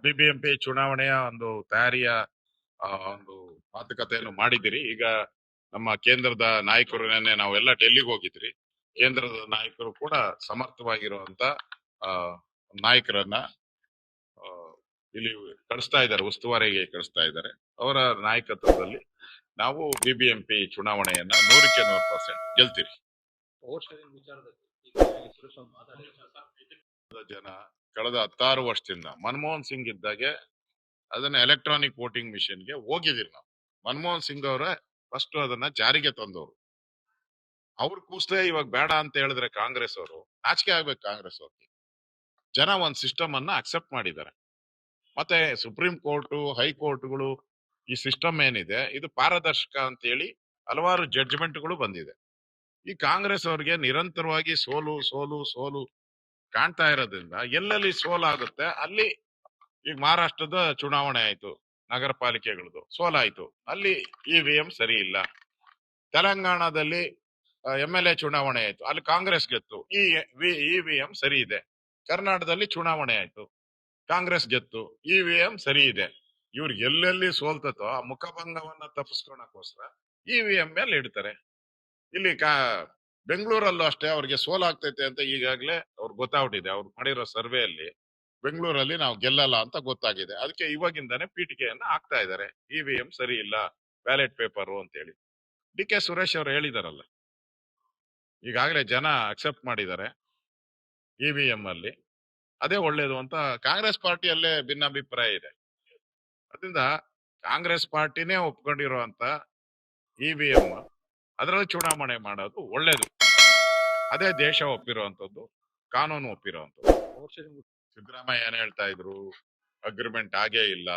BBMP ಚುನಾವಣೆಯ ಒಂದು ತಯಾರಿಯ ಒಂದು ಮಾತುಕತೆಯನ್ನು ಮಾಡಿದಿರಿ. ಈಗ ನಮ್ಮ ಕೇಂದ್ರದ ನಾಯಕರು ನೆನ್ನೆ ನಾವೆಲ್ಲ ಡೆಲ್ಲಿಗೆ ಹೋಗಿದ್ರಿ. ಕೇಂದ್ರದ ನಾಯಕರು ಕೂಡ ಸಮರ್ಥವಾಗಿರುವಂತ ನಾಯಕರನ್ನ ಇಲ್ಲಿ ಕಳಿಸ್ತಾ ಇದ್ದಾರೆ, ಉಸ್ತುವಾರಿಗೆ ಕಳಿಸ್ತಾ ಇದ್ದಾರೆ. ಅವರ ನಾಯಕತ್ವದಲ್ಲಿ ನಾವು ಬಿಬಿಎಂಪಿ ಚುನಾವಣೆಯನ್ನ 100% ಗೆಲ್ತೀರಿ. ಜನ ಕಳೆದ 16 ವರ್ಷದಿಂದ ಮನಮೋಹನ್ ಸಿಂಗ್ ಇದ್ದಾಗೆ ಅದನ್ನ ಎಲೆಕ್ಟ್ರಾನಿಕ್ ವೋಟಿಂಗ್ ಮಿಷಿನ್ಗೆ ಹೋಗಿದಿರಿ ನಾವು. ಮನಮೋಹನ್ ಸಿಂಗ್ ಅವರ ಫಸ್ಟ್ ಅದನ್ನ ಜಾರಿಗೆ ತಂದವರು. ಅವ್ರ ಕೂಸಲೇ ಇವಾಗ ಬೇಡ ಅಂತ ಹೇಳಿದ್ರೆ ಕಾಂಗ್ರೆಸ್ ಅವರು ನಾಚಿಕೆ ಆಗ್ಬೇಕು. ಕಾಂಗ್ರೆಸ್ ಅವ್ರಿಗೆ ಜನ ಒಂದ್ ಸಿಸ್ಟಮ್ ಅನ್ನ ಅಕ್ಸೆಪ್ಟ್ ಮಾಡಿದ್ದಾರೆ. ಮತ್ತೆ ಸುಪ್ರೀಂ ಕೋರ್ಟ್, ಹೈಕೋರ್ಟ್ಗಳು ಈ ಸಿಸ್ಟಮ್ ಏನಿದೆ ಇದು ಪಾರದರ್ಶಕ ಅಂತ ಹೇಳಿ ಹಲವಾರು ಜಡ್ಜ್ಮೆಂಟ್ಗಳು ಬಂದಿದೆ. ಈ ಕಾಂಗ್ರೆಸ್ ಅವ್ರಿಗೆ ನಿರಂತರವಾಗಿ ಸೋಲು ಸೋಲು ಸೋಲು ಕಾಣ್ತಾ ಇರೋದ್ರಿಂದ ಎಲ್ಲೆಲ್ಲಿ ಸೋಲಾಗುತ್ತೆ ಅಲ್ಲಿ, ಈಗ ಮಹಾರಾಷ್ಟ್ರದ ಚುನಾವಣೆ ಆಯ್ತು, ನಗರ ಪಾಲಿಕೆಗಳದ್ದು ಸೋಲಾಯ್ತು, ಅಲ್ಲಿ ಇವಿಎಂ ಸರಿ ಇಲ್ಲ. ತೆಲಂಗಾಣದಲ್ಲಿ MLA ಚುನಾವಣೆ ಆಯ್ತು, ಅಲ್ಲಿ ಕಾಂಗ್ರೆಸ್ ಗೆತ್ತು, ಇವಿಎಂ ಸರಿ ಇದೆ. ಕರ್ನಾಟಕದಲ್ಲಿ ಚುನಾವಣೆ ಆಯ್ತು, ಕಾಂಗ್ರೆಸ್ ಗೆತ್ತು, ಇವಿಎಂ ಸರಿ ಇದೆ. ಇವ್ರಿಗೆ ಎಲ್ಲೆಲ್ಲಿ ಸೋಲ್ತತೋ ಆ ಮುಖಭಂಗವನ್ನ ತಪ್ಪಿಸ್ಕೊಳಕೋಸ್ಕರ ಇವಿಎಂ ಮೇಲೆ ಇಡ್ತಾರೆ. ಇಲ್ಲಿ ಬೆಂಗಳೂರಲ್ಲೂ ಅಷ್ಟೇ ಅವ್ರಿಗೆ ಸೋಲಾಗ್ತೈತೆ ಅಂತ ಈಗಾಗ್ಲೇ ಅವ್ರಿಗೆ ಗೊತ್ತಾಗ್ಬಿಟ್ಟಿದೆ. ಅವ್ರು ಮಾಡಿರೋ ಸರ್ವೆಯಲ್ಲಿ ಬೆಂಗಳೂರಲ್ಲಿ ನಾವು ಗೆಲ್ಲಲ್ಲ ಅಂತ ಗೊತ್ತಾಗಿದೆ. ಅದಕ್ಕೆ ಇವಾಗಿಂದಾನೆ ಪೀಠಿಕೆಯನ್ನ ಹಾಕ್ತಾ ಇದ್ದಾರೆ, ಇವಿಎಂ ಸರಿ ಇಲ್ಲ, ಬ್ಯಾಲೆಟ್ ಪೇಪರ್ ಅಂತ ಹೇಳಿ. DK ಸುರೇಶ್ ಅವರು ಹೇಳಿದಾರಲ್ಲ, ಈಗಾಗಲೇ ಜನ ಅಕ್ಸೆಪ್ಟ್ ಮಾಡಿದ್ದಾರೆ ಇವಿಎಂ ಅಲ್ಲಿ, ಅದೇ ಒಳ್ಳೇದು ಅಂತ. ಕಾಂಗ್ರೆಸ್ ಪಾರ್ಟಿಯಲ್ಲೇ ಭಿನ್ನಾಭಿಪ್ರಾಯ ಇದೆ. ಅದರಿಂದ ಕಾಂಗ್ರೆಸ್ ಪಾರ್ಟಿನೇ ಒಪ್ಕೊಂಡಿರುವಂತ ಇವಿಎಂ ಅದರಲ್ಲಿ ಚುನಾವಣೆ ಮಾಡೋದು ಒಳ್ಳೇದು. ಅದೇ ದೇಶ ಒಪ್ಪಿರುವಂತದ್ದು, ಕಾನೂನು ಒಪ್ಪಿರುವಂತದ್ದು. ಸಿದ್ದರಾಮಯ್ಯ ಏನ್ ಹೇಳ್ತಾ ಇದ್ರು, ಅಗ್ರಿಮೆಂಟ್ ಆಗೇ ಇಲ್ಲ,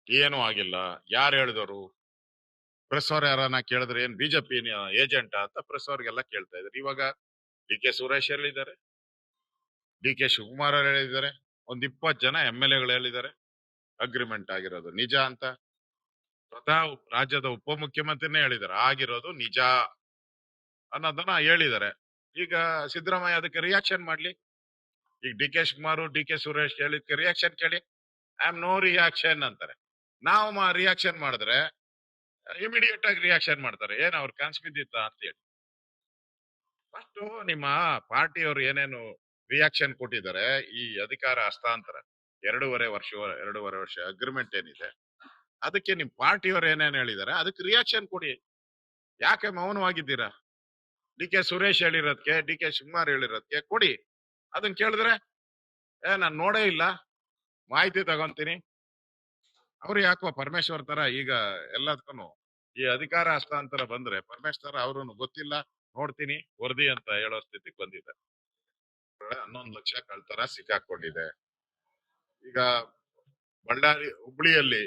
ಏನೂ ಆಗಿಲ್ಲ. ಯಾರು ಹೇಳಿದವರು? ಪ್ರೆಸ್ ಅವ್ರ ಯಾರನ್ನ ಕೇಳಿದ್ರೆ ಏನ್ ಬಿಜೆಪಿ ಏಜೆಂಟ್ ಅಂತ ಪ್ರೆಸ್ ಅವ್ರಿಗೆಲ್ಲ ಕೇಳ್ತಾ ಇದ್ರು. ಇವಾಗ DK ಸುರೇಶ್ ಹೇಳಿದ್ದಾರೆ, DK ಶಿವಕುಮಾರ್ ಅವರು ಹೇಳಿದ್ದಾರೆ, ಒಂದ್ 20 ಜನ MLAಗಳು ಹೇಳಿದ್ದಾರೆ ಅಗ್ರಿಮೆಂಟ್ ಆಗಿರೋದು ನಿಜ ಅಂತ. ಸ್ವತಃ ರಾಜ್ಯದ ಉಪಮುಖ್ಯಮಂತ್ರಿನೇ ಹೇಳಿದ್ದಾರೆ ಆಗಿರೋದು ನಿಜ ಅನ್ನೋದನ್ನ ಹೇಳಿದ್ದಾರೆ. ಈಗ ಸಿದ್ದರಾಮಯ್ಯ ಅದಕ್ಕೆ ರಿಯಾಕ್ಷನ್ ಮಾಡ್ಲಿ. ಈಗ DK ಶಿವಕುಮಾರ್, DK ಸುರೇಶ್ ಹೇಳಿದ್ಕೆ ರಿಯಾಕ್ಷನ್ ಕೇಳಿ. ಐ ಆಮ್ ನೋ ರಿಯಾಕ್ಷನ್ ಅಂತಾರೆ. ನಾವು ರಿಯಾಕ್ಷನ್ ಮಾಡಿದ್ರೆ ಇಮಿಡಿಯೇಟ್ ಆಗಿ ರಿಯಾಕ್ಷನ್ ಮಾಡ್ತಾರೆ, ಏನ್ ಅವ್ರ ಕನ್ಸ್ ಬಿದ್ದಿತ್ತ ಅಂತ ಹೇಳಿ. ಫಸ್ಟ್ ನಿಮ್ಮ ಪಾರ್ಟಿಯವರು ಏನೇನು ರಿಯಾಕ್ಷನ್ ಕೊಟ್ಟಿದ್ದಾರೆ, ಈ ಅಧಿಕಾರ ಹಸ್ತಾಂತರ 2.5 ವರ್ಷ ಅಗ್ರಿಮೆಂಟ್ ಏನಿದೆ ಅದಕ್ಕೆ ನಿಮ್ ಪಾರ್ಟಿಯವರು ಏನೇನು ಹೇಳಿದ್ದಾರೆ ಅದಕ್ಕೆ ರಿಯಾಕ್ಷನ್ ಕೊಡಿ. ಯಾಕೆ ಮೌನವಾಗಿದ್ದೀರಾ? DK ಸುರೇಶ್ ಹೇಳಿರೋದಕ್ಕೆ, DK ಶಿವಕುಮಾರ್ ಹೇಳಿರೋದಕ್ಕೆ ಕೊಡಿ. ಅದನ್ನ ಕೇಳಿದ್ರೆ ನಾನ್ ನೋಡೇ ಇಲ್ಲ, ಮಾಹಿತಿ ತಗೊಂತೀನಿ. ಅವ್ರು ಯಾಕೋ ಪರಮೇಶ್ವರ್ ತರ ಈಗ ಎಲ್ಲದಕ್ಕೂ ಈ ಅಧಿಕಾರ ಹಸ್ತಾಂತರ ಬಂದ್ರೆ ಪರಮೇಶ್ವರ್ ಅವ್ರು ಗೊತ್ತಿಲ್ಲ, ನೋಡ್ತೀನಿ ವರದಿ ಅಂತ ಹೇಳೋ ಸ್ಥಿತಿಗೆ ಬಂದಿದ್ದಾರೆ. 11 ಲಕ್ಷ ಕಳ್ತರ ಸಿಕ್ಕಾಕೊಂಡಿದೆ. ಈಗ ಹುಬ್ಳಿಯಲ್ಲಿ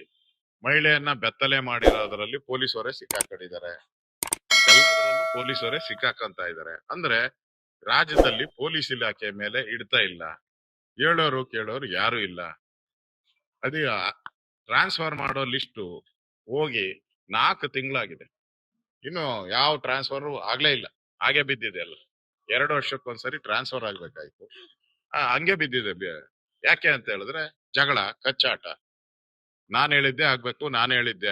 ಮಹಿಳೆಯನ್ನ ಬೆತ್ತಲೆ ಮಾಡಿರೋದ್ರಲ್ಲಿ ಪೊಲೀಸರೇ ಸಿಕ್ಕಾಕೊಂಡಿದ್ದಾರೆ. ಎಲ್ಲದರಲ್ಲೂ ಪೊಲೀಸರೇ ಸಿಕ್ಕಾಕೊಂತ ಇದ್ದಾರೆ. ಅಂದ್ರೆ ರಾಜ್ಯದಲ್ಲಿ ಪೊಲೀಸ್ ಇಲಾಖೆ ಮೇಲೆ ಇಡ್ತಾ ಇಲ್ಲ, ಹೇಳೋರು ಕೇಳೋರು ಯಾರು ಇಲ್ಲ. ಅದೇ ಟ್ರಾನ್ಸ್ಫರ್ ಮಾಡೋ ಲಿಸ್ಟು ಹೋಗಿ 4 ತಿಂಗಳಾಗಿದೆ, ಇನ್ನು ಯಾವ ಟ್ರಾನ್ಸ್ಫರ್ ಆಗ್ಲೇ ಇಲ್ಲ, ಹಾಗೆ ಬಿದ್ದಿದೆ ಎಲ್ಲ. 2 ವರ್ಷಕ್ಕೊಂದ್ಸರಿ ಟ್ರಾನ್ಸ್ಫರ್ ಆಗ್ಬೇಕಾಯ್ತು, ಹಂಗೆ ಬಿದ್ದಿದೆ. ಯಾಕೆ ಅಂತ ಹೇಳಿದ್ರೆ ಜಗಳ, ಕಚ್ಚಾಟ, ನಾನ್ ಹೇಳಿದ್ದೆ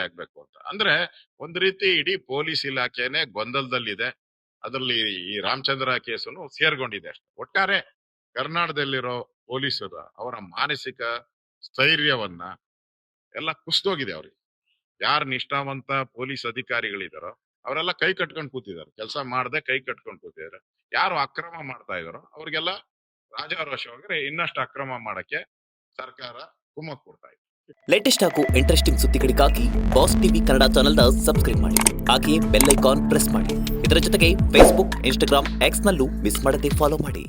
ಆಗ್ಬೇಕು ಅಂತ. ಅಂದ್ರೆ ಒಂದ್ ರೀತಿ ಇಡೀ ಪೊಲೀಸ್ ಇಲಾಖೆನೆ ಗೊಂದಲದಲ್ಲಿದೆ. ಅದರಲ್ಲಿ ಈ ರಾಮಚಂದ್ರ ಕೇಸನ್ನು ಸೇರ್ಕೊಂಡಿದೆ ಅಷ್ಟೇ. ಒಟ್ಟಾರೆ ಕರ್ನಾಟಕದಲ್ಲಿರೋ ಪೊಲೀಸರ ಅವರ ಮಾನಸಿಕ ಸ್ಥೈರ್ಯವನ್ನ ಎಲ್ಲ ಕುಸಿದೋಗಿದೆ. ಅವ್ರಿಗೆ ಯಾರು ನಿಷ್ಠಾವಂತ ಪೊಲೀಸ್ ಅಧಿಕಾರಿಗಳಿದಾರೋ ಅವರೆಲ್ಲ ಕೈ ಕಟ್ಕೊಂಡು ಕೂತಿದ್ದಾರೆ, ಕೆಲಸ ಮಾಡದೆ ಕೈ ಕಟ್ಕೊಂಡು ಕೂತಿದ್ದಾರೆ. ಯಾರು ಅಕ್ರಮ ಮಾಡ್ತಾ ಇದಾರೋ ಅವ್ರಿಗೆಲ್ಲ ರಾಜಾರೋಷವಾಗಿ ಇನ್ನಷ್ಟು ಅಕ್ರಮ ಮಾಡಕ್ಕೆ ಸರ್ಕಾರ ಕುಮ್ಮಕ್ ಕೊಡ್ತಾ ಇದೆ. ಲೇಟೆಸ್ಟ್ ಹಾಗೂ ಇಂಟ್ರೆಸ್ಟಿಂಗ್ ಸುದ್ದಿಗಳಿಗಾಗಿ ಬಾಸ್ ಟಿವಿ ಕನ್ನಡ ಚಾನೆಲ್ನ ಸಬ್ಸ್ಕ್ರೈಬ್ ಮಾಡಿ, ಹಾಗೆಯೇ ಬೆಲ್ ಐಕಾನ್ ಪ್ರೆಸ್ ಮಾಡಿ. ಇದರ ಜೊತೆಗೆ ಫೇಸ್ಬುಕ್, ಇನ್ಸ್ಟಾಗ್ರಾಮ್, ಎಕ್ಸ್ ನಲ್ಲೂ ಮಿಸ್ ಮಾಡದೆ ಫಾಲೋ ಮಾಡಿ.